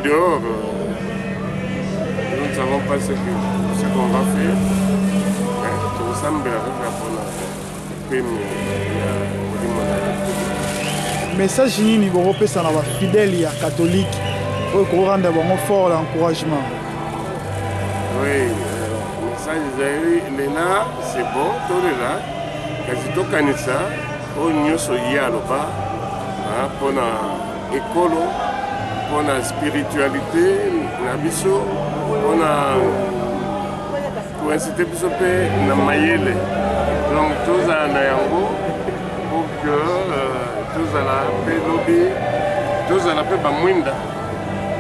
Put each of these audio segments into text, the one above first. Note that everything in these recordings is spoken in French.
dehors, nous ne savons pas ce qu'on va faire. Tout ça me fait message nini bokopesa na bafidèle ya catholique oyo koranda bango fort l'encouragement? Oui, message ezali lela c'est bon tolela kasi tokanisa oyo nyonso ye aloba mpona ekolo mpona spiritualité na biso mpona koincite biso mpe na mayele, donc tozala na yango pour que tozala mpe lobi tozala mpe bamwinda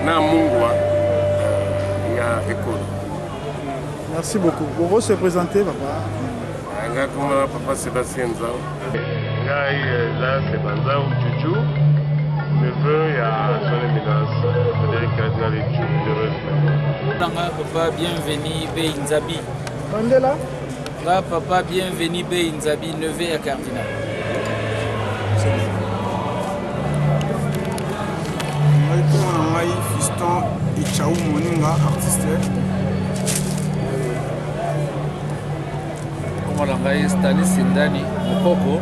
na mungwa ya ekolo. Merci beaucoup. Vous se présenter, papa? Nga kuma papa Sébastien Nzao. Ngai là c'est Banzao Chuchu, neveu ya son éminence Frédéric Cardinal Chuchu. Papa bienvenue Be Nzabi. Mandela? Nga papa bienvenue Be Nzabi, neveu ya cardinal. Ngai fiston Ichaou Moninga, artiste. Ngai Stanis Sindani Mokoko,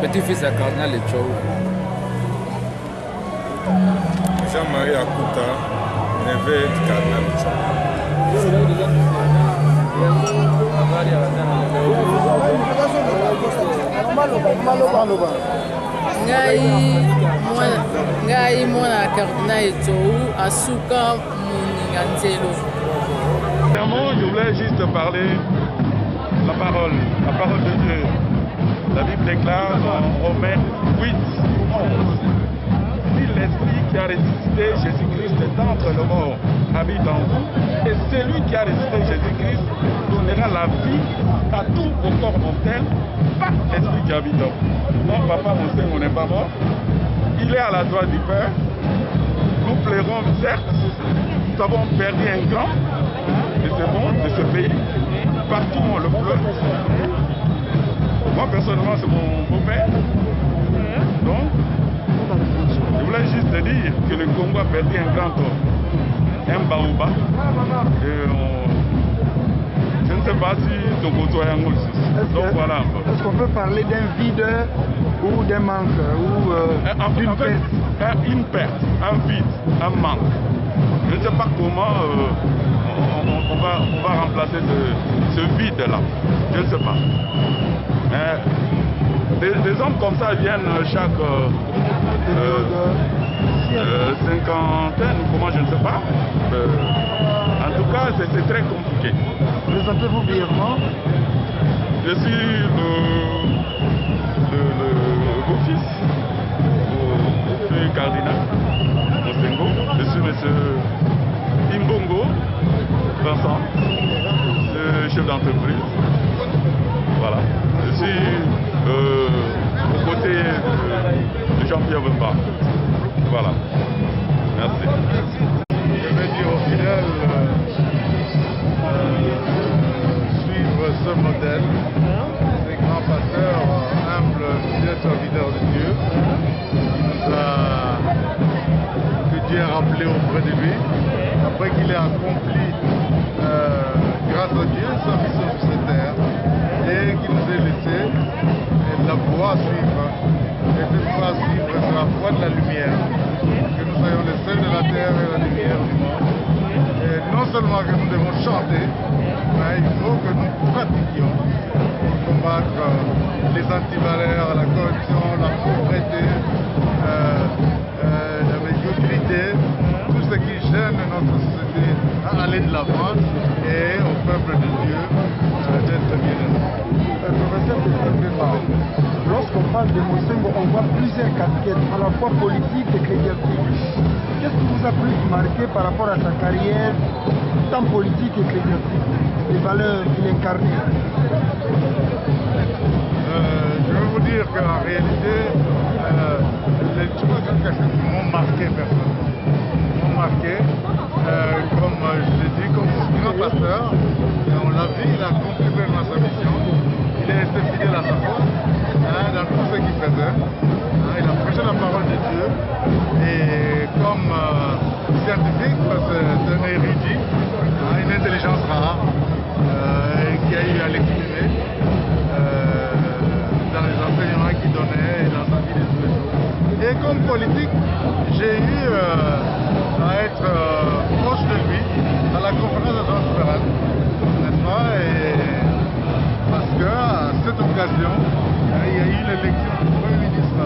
petit-fils à cardinal Echou. Jean-Marie Akuta, neveu du cardinal Ngai mwana cardinal Echou asuka Moninga Nzelo. Je voulais juste parler la parole de Dieu. La Bible déclare dans Romains 8, 11. Si l'Esprit qui a ressuscité Jésus-Christ d'entre les morts habite en vous, et celui qui a ressuscité Jésus-Christ donnera la vie à tout au corps mortel par l'Esprit qui habite en vous. Mon papa, mon Seigneur, on n'est pas mort. Il est à la droite du Père. Nous pleurons, certes. Nous avons perdu un grand de ce monde, de ce pays. Partout on le pleure. Moi personnellement c'est mon beau-père. Donc, je voulais juste te dire que le Congo a perdu un grand homme, un baoba. Je ne sais pas si Togoto est un aussi. Donc voilà. Est-ce qu'on peut parler d'un vide ou d'un manque ou d'une perte? Une perte, un vide, un manque. Je ne sais pas comment on va remplacer ce vide-là. Je ne sais pas. Des hommes comme ça viennent chaque cinquantaine, comment je ne sais pas. En tout cas, c'est très compliqué. Présentez-vous brièvement. Je suis le beau-fils du cardinal Mosengo. Je suis monsieur Imbongo Vincent, chef d'entreprise. Voilà. Je suis aux côtés de Jean-Pierre Bemba. Voilà. Merci. Je vais dire aux fidèles suivre ce modèle, ces grands pasteurs humbles, fidèles serviteurs de Dieu, que Dieu a rappelé auprès de lui, après qu'il ait accompli, grâce à Dieu, sa mission sur cette terre, et qu'il nous ait laissé la voie à suivre. Et cette voie à suivre, c'est la voie de la lumière, que nous soyons les sels de la terre et la lumière du monde. Et non seulement que nous devons chanter, mais il faut que nous pratiquions pour combattre les antivaleurs, la corruption, la pauvreté, la médiocrité, tout ce qui gêne notre société à aller de l'avant et au peuple de Dieu d'être bien-aimé. Professeur, lorsqu'on parle de Mosengo, on voit plusieurs casquettes, à la fois politiques et ecclésiastiques. Qu'est-ce qui vous a plus marqué par rapport à sa carrière, tant politique qu'ecclésiastique, les valeurs qu'il incarnait? Je veux vous dire qu'en réalité, les choses qui m'ont marqué personnellement, m'ont marqué, comme je l'ai dit, comme grand pasteur, on l'a vu, il a accompli pleinement sa mission, il est resté fidèle à sa cause, dans tout ce qu'il faisait, il a prêché la parole de Dieu, et comme scientifique, politique, j'ai eu à être proche de lui à la conférence de transparence, n'est-ce pas? Et parce qu'à cette occasion, il y a eu l'élection du Premier ministre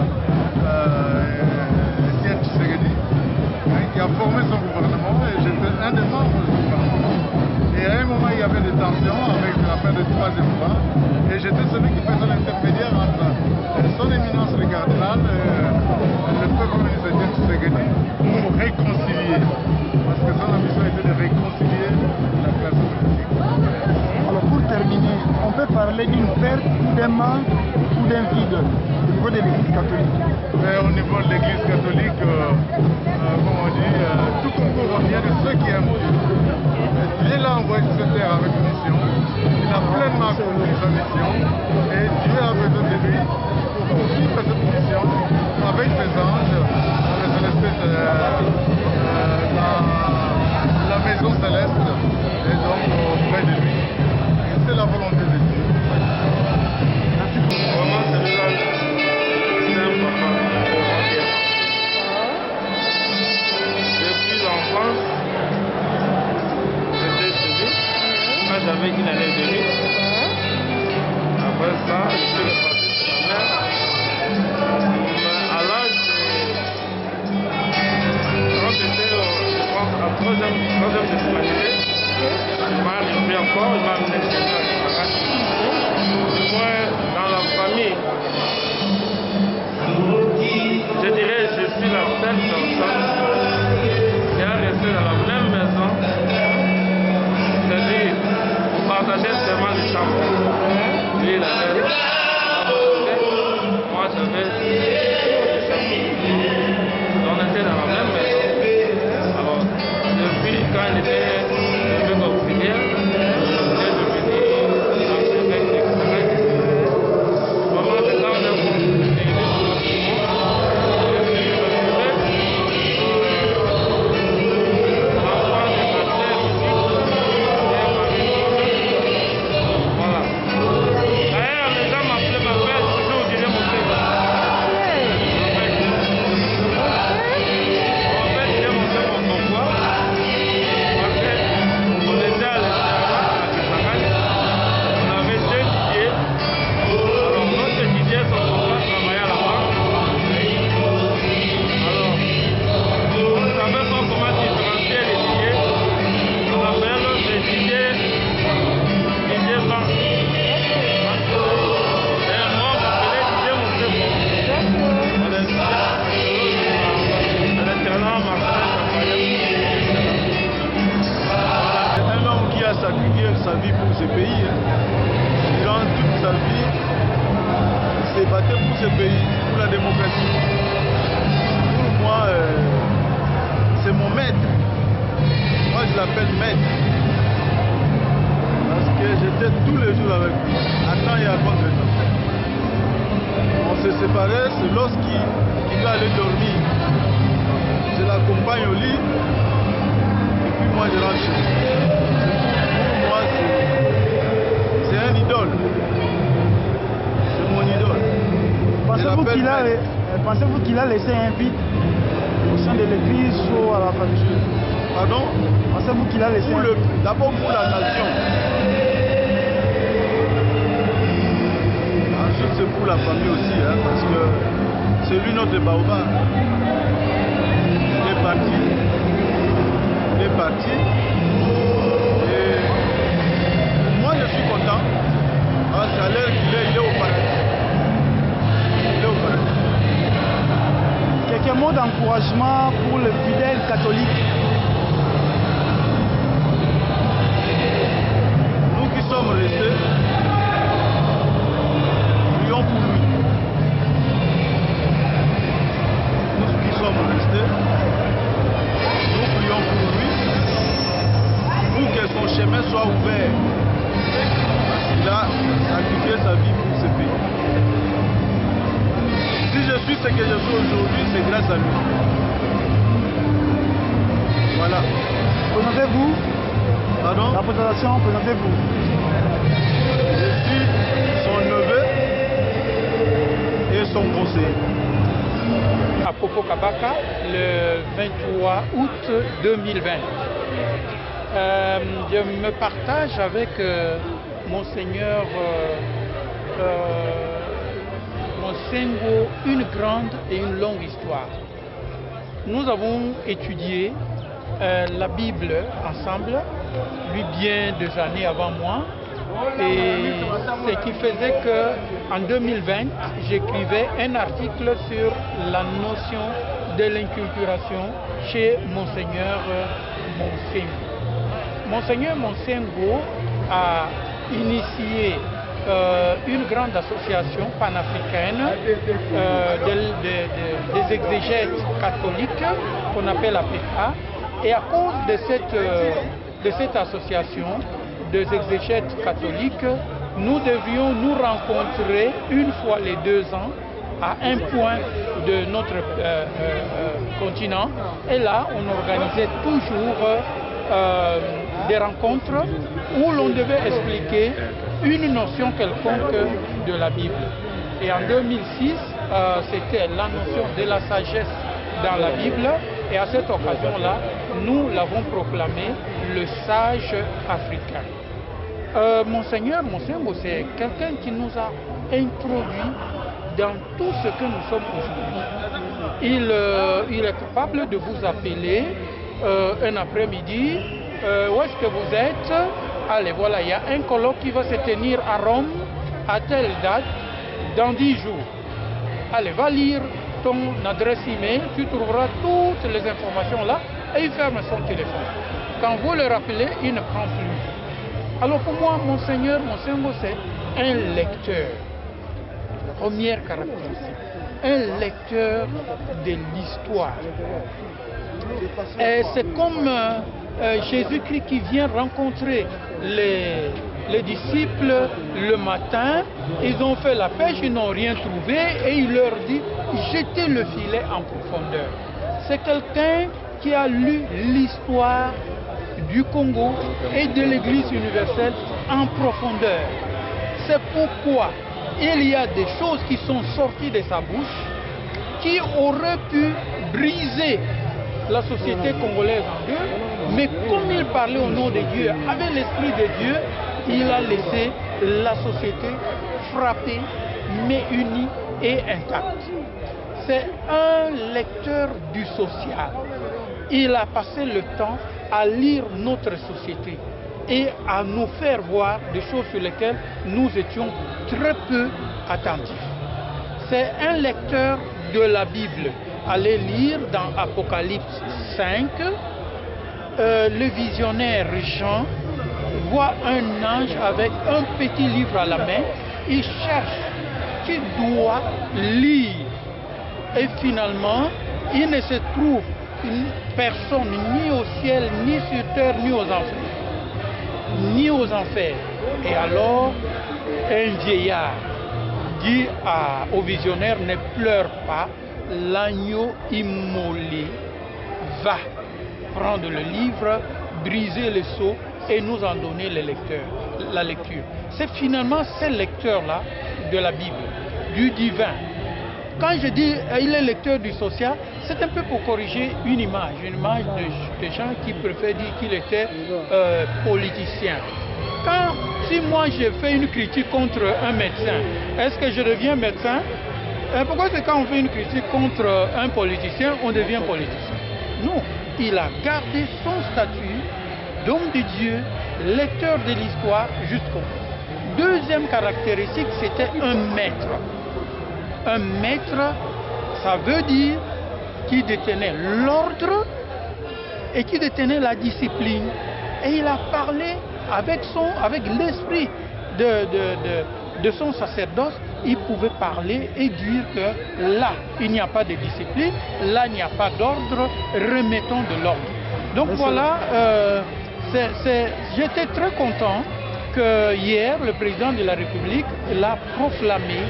Etienne Tshisekedi, qui a formé son gouvernement, et j'étais un des membres du gouvernement. Et à un moment, il y avait des tensions avec l'affaire de troisième fois, et j'étais celui qui faisait l'intermédiaire entre son éminence le cardinal et le Premier ministre Etienne Tshisekedi pour réconcilier. Parce que son ambition était de réconcilier la classe politique. Alors pour terminer, on peut parler d'une perte ou d'un manque ou d'un vide au niveau de l'Église catholique. Mais au niveau de l'Église catholique, comme on dit, tout concours revient de ceux qui aiment Dieu. Dieu l'a envoyé sur cette terre avec une mission. Il a pleinement accompli sa mission. Et Dieu a besoin de lui pour poursuivre cette mission avec ses anges, la maison céleste, et donc auprès de lui. C'est la volonté de Dieu. Merci beaucoup. Vraiment, c'est un papa. Depuis l'enfance, j'étais chez lui. Quand j'avais une année et demie. Après ça, je suis reparti chez ma mère. Mais à l'âge quand j'étais, je pense, en troisième de scolarité, il m'a repris encore, il m'a amené chez moi à Camarade. Moi, dans la famille, je dirais que je suis la seule personne qui a resté dans la même maison. C'est-à-dire, vous partagez seulement les chambres. Lui, il avait moi, j'avais les chambres. On était dans la même maison. Alors, depuis quand il était devenu auxiliaire, il est devenu archevêque de Camarade. Maman, c'est quand on a réuni pour le voilà. D'ailleurs, les gens m'appelaient ma mère, toujours au dirait mon père. Sacrifié sa vie pour ce pays. Durant toute sa vie, il s'est battu pour ce pays, pour la démocratie. Pour moi, c'est mon maître. Moi, je l'appelle maître. Parce que j'étais tous les jours avec lui, à temps et à contre-temps. On s'est séparés, c'est lorsqu'il va aller dormir. Je l'accompagne au lit, et puis moi, je rentre chez lui. C'est un idole. C'est mon idole. Pensez-vous qu'il a laissé un vide au sein de l'église ou à la famille? Pardon? Pensez-vous qu'il a laissé d'abord pour la nation. Ensuite c'est pour la famille aussi, hein, parce que c'est lui notre baobab. Il est parti. Je suis content parce qu'à l'heure qu'il est, il est au paradis. Quelques mots d'encouragement pour le fidèle catholique. Nous qui sommes restés, prions pour lui. Nous qui sommes restés, nous prions pour lui, pour que son chemin soit ouvert. Il a sacrifié sa vie pour ce pays. Si je suis ce que je suis aujourd'hui, c'est grâce à lui. Voilà. Présentez-vous. Pardon? La présentation, présentez-vous. Je suis son neveu et son conseiller. à Popo Kabaka le 23 août 2020. Je me partage avec Monseigneur Monsengo une grande et une longue histoire. Nous avons étudié la Bible ensemble, lui bien des années avant moi, et ce qui faisait qu'en 2020, j'écrivais un article sur la notion de l'inculturation chez Monseigneur Monsengo. Monseigneur Monsengo a initié une grande association panafricaine des exégètes catholiques qu'on appelle APECA. Et à cause de cette association des exégètes catholiques, nous devions nous rencontrer une fois les 2 ans à un point de notre continent. Et là, on organisait toujours des rencontres où l'on devait expliquer une notion quelconque de la Bible. Et en 2006, c'était la notion de la sagesse dans la Bible. Et à cette occasion-là, nous l'avons proclamé le sage africain. Monseigneur Monsengo, c'est quelqu'un qui nous a introduits dans tout ce que nous sommes aujourd'hui. Il est capable de vous appeler un après-midi. Où est-ce que vous êtes? Allez, voilà, il y a un colloque qui va se tenir à Rome à telle date, dans 10 jours. Allez, va lire ton adresse email, tu trouveras toutes les informations là, et il ferme son téléphone. Quand vous le rappelez, il ne prend plus. Alors pour moi, Monseigneur Monsengo, c'est un lecteur. Première caractéristique, un lecteur de l'histoire. C'est comme Jésus-Christ qui vient rencontrer les disciples le matin. Ils ont fait la pêche, ils n'ont rien trouvé et il leur dit jetez le filet en profondeur. C'est quelqu'un qui a lu l'histoire du Congo et de l'Église universelle en profondeur. C'est pourquoi il y a des choses qui sont sorties de sa bouche qui auraient pu briser la société congolaise en deux, mais comme il parlait au nom de Dieu, avec l'Esprit de Dieu, il a laissé la société frappée, mais unie et intacte. C'est un lecteur du social. Il a passé le temps à lire notre société et à nous faire voir des choses sur lesquelles nous étions très peu attentifs. C'est un lecteur de la Bible. Allez lire dans Apocalypse 5, le visionnaire Jean voit un ange avec un petit livre à la main. Il cherche qui doit lire. Et finalement, il ne se trouve personne ni au ciel, ni sur terre, ni aux enfers. Ni aux enfers. Et alors, un vieillard dit au visionnaire, ne pleure pas, l'agneau immolé va prendre le livre, briser le sceau et nous en donner la lecture. C'est finalement ces lecteurs-là de la Bible, du divin. Quand je dis il est lecteur du social, c'est un peu pour corriger une image de gens qui préfèrent dire qu'il était politicien. Si moi je fais une critique contre un médecin, est-ce que je deviens médecin? Pourquoi c'est quand on fait une critique contre un politicien, on devient politicien? Non, il a gardé son statut d'homme de Dieu, lecteur de l'histoire jusqu'au bout. Deuxième caractéristique, c'était un maître. Un maître, ça veut dire qu'il détenait l'ordre et qui détenait la discipline. Et il a parlé avec l'esprit de son sacerdoce. Il pouvait parler et dire que là, il n'y a pas de discipline, là, il n'y a pas d'ordre, remettons de l'ordre. Donc voilà, j'étais très content que hier, le président de la République l'a proclamé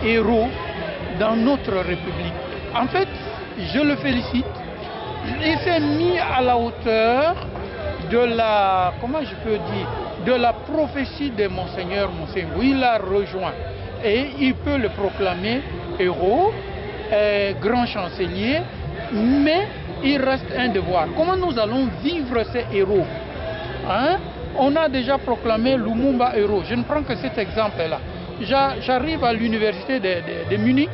héros dans notre République. En fait, je le félicite. Il s'est mis à la hauteur de la, comment je peux dire, de la prophétie de Monseigneur Monsengo. Il l'a rejoint et il peut le proclamer héros grand chancelier, mais il reste un devoir. Comment nous allons vivre ces héros, hein? On a déjà proclamé Lumumba héros. Je ne prends que cet exemple-là. J'arrive à l'université de Munich,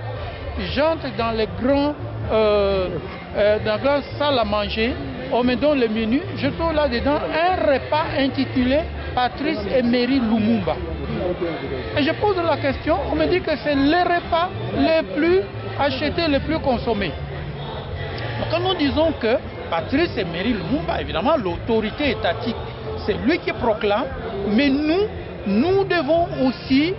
j'entre dans les grands dans la salle à manger, on me donne le menu, je trouve là-dedans un repas intitulé Patrice Emery Lumumba. Et je pose la question, on me dit que c'est les repas les plus achetés, les plus consommés. Donc quand nous disons que Patrice Emery Lumumba, évidemment l'autorité étatique, c'est lui qui proclame, mais nous devons aussi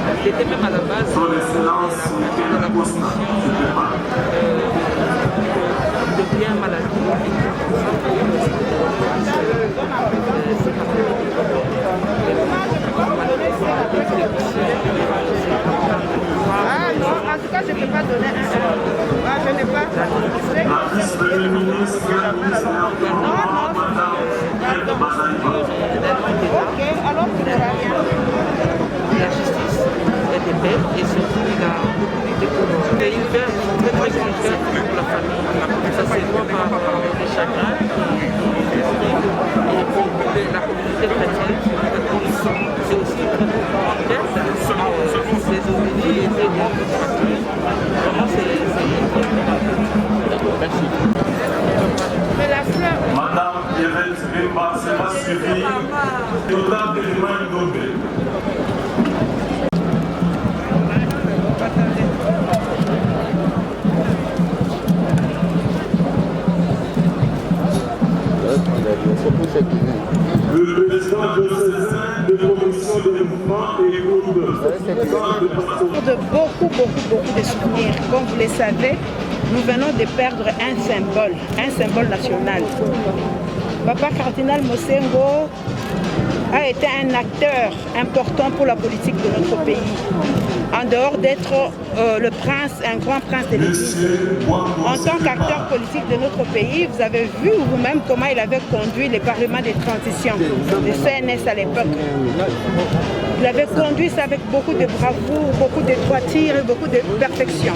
ce qui était même à la base de la constitution de bien maladie. Ah non, en tout cas je ne peux pas donner un. Ah, je n'ai pas. Non. Ok, alors tu n'auras rien. La justice était belle et surtout il a beaucoup lutté pour il fait très très concret pour la famille. Ça se voit par les chagrins et pour la communauté chrétienne. C'est aussi une très grande perte. Les ouvriers étaient bien frappés. Vraiment c'est merci. Mais la fleur. Madame Yvette Bimba, c'est pas suivi. Total de l'humain d'Obé. Le président de de commission de mouvement et groupe de beaucoup de souvenirs. Comme vous le savez, nous venons de perdre un symbole national. Papa Cardinal Mosengo a été un acteur important pour la politique de notre pays. En dehors d'être le prince, un grand prince de l'Église, en tant qu'acteur politique de notre pays, vous avez vu vous-même comment il avait conduit le Parlement de transition, le CNS à l'époque. Il avait conduit ça avec beaucoup de bravoure, beaucoup de droiture et beaucoup de perfection.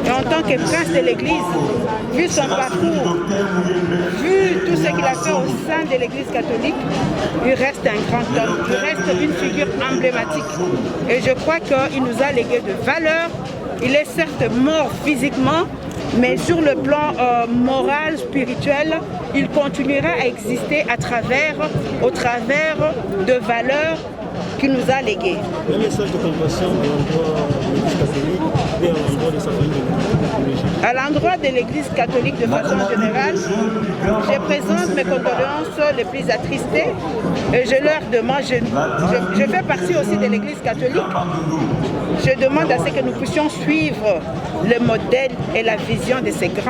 Et en tant que prince de l'Église, vu son parcours, vu tout ce qu'il a fait au sein de l'Église catholique, il reste un grand homme, il reste une figure emblématique. Et je crois qu'il nous a légué de valeurs. Il est certes mort physiquement, mais sur le plan moral, spirituel, il continuera à exister au travers de valeurs qu'il nous a léguées. Un message de compassion à l'endroit de l'Église catholique de façon générale, je présente mes condoléances les plus attristées et je leur demande, je fais partie aussi de l'Église catholique, je demande à ce que nous puissions suivre le modèle et la vision de ces grands